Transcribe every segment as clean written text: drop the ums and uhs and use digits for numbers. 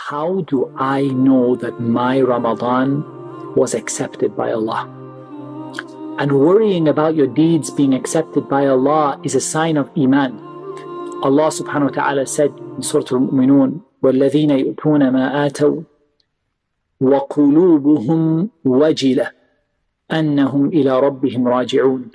how do I know that my Ramadan was accepted by Allah? And worrying about your deeds being accepted by Allah is a sign of Iman. Allah subhanahu wa ta'ala said in Surah Al-Mu'minun, وَالَّذِينَ يُؤْتُونَ مَا آتَوْا وَقُلُوبُهُمْ وَجِلَةٌ أَنَّهُمْ إِلَىٰ رَبِّهِمْ رَاجِعُونَ.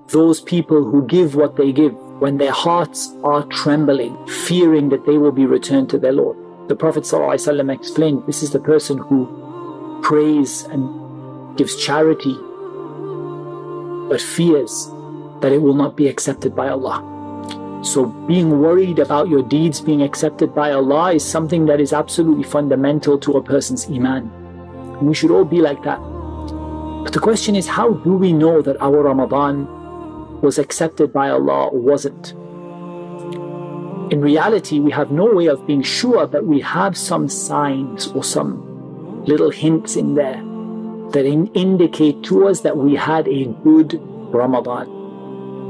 Those people who give what they give, when their hearts are trembling, fearing that they will be returned to their Lord. The Prophet ﷺ explained, this is the person who prays and gives charity, but fears that it will not be accepted by Allah. So being worried about your deeds being accepted by Allah is something that is absolutely fundamental to a person's Iman. And we should all be like that. But the question is, how do we know that our Ramadan was accepted by Allah or wasn't? In reality, we have no way of being sure, but we have some signs or some little hints in there that indicate to us that we had a good Ramadan.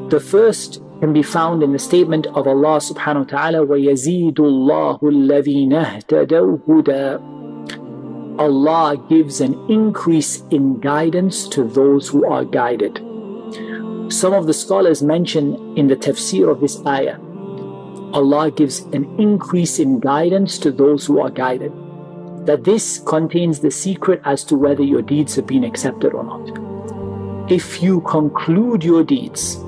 The first can be found in the statement of Allah subhanahu wa ta'ala, وَيَزِيدُ اللَّهُ الَّذِينَ اهْتَدَوْا هُدًى. Allah gives an increase in guidance to those who are guided. Some of the scholars mention in the tafsir of this ayah, Allah gives an increase in guidance to those who are guided. That this contains the secret as to whether your deeds have been accepted or not. If you conclude your deeds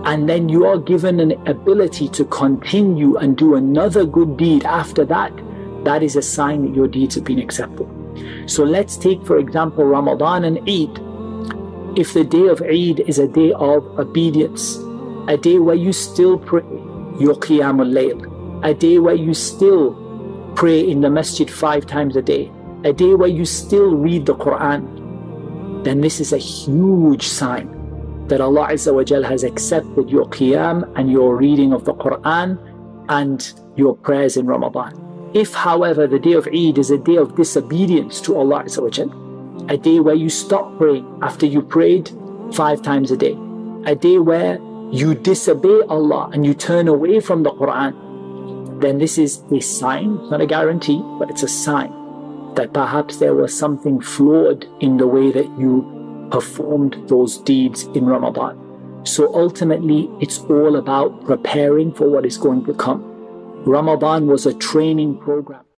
and then you are given an ability to continue and do another good deed after that, that is a sign that your deeds have been accepted. So let's take, for example, Ramadan and Eid. If the day of Eid is a day of obedience, a day where you still pray your Qiyamul Layl, a day where you still pray in the masjid 5 times a day, a day where you still read the Quran, then this is a huge sign that Allah Azza wa Jal has accepted your Qiyam and your reading of the Quran and your prayers in Ramadan. If, however, the day of Eid is a day of disobedience to Allah Azza wa Jal, a day where you stop praying after you prayed 5 times a day, a day where you disobey Allah and you turn away from the Quran, then this is a sign, not a guarantee, but it's a sign that perhaps there was something flawed in the way that you performed those deeds in Ramadan. So ultimately, it's all about preparing for what is going to come. Ramadan was a training program.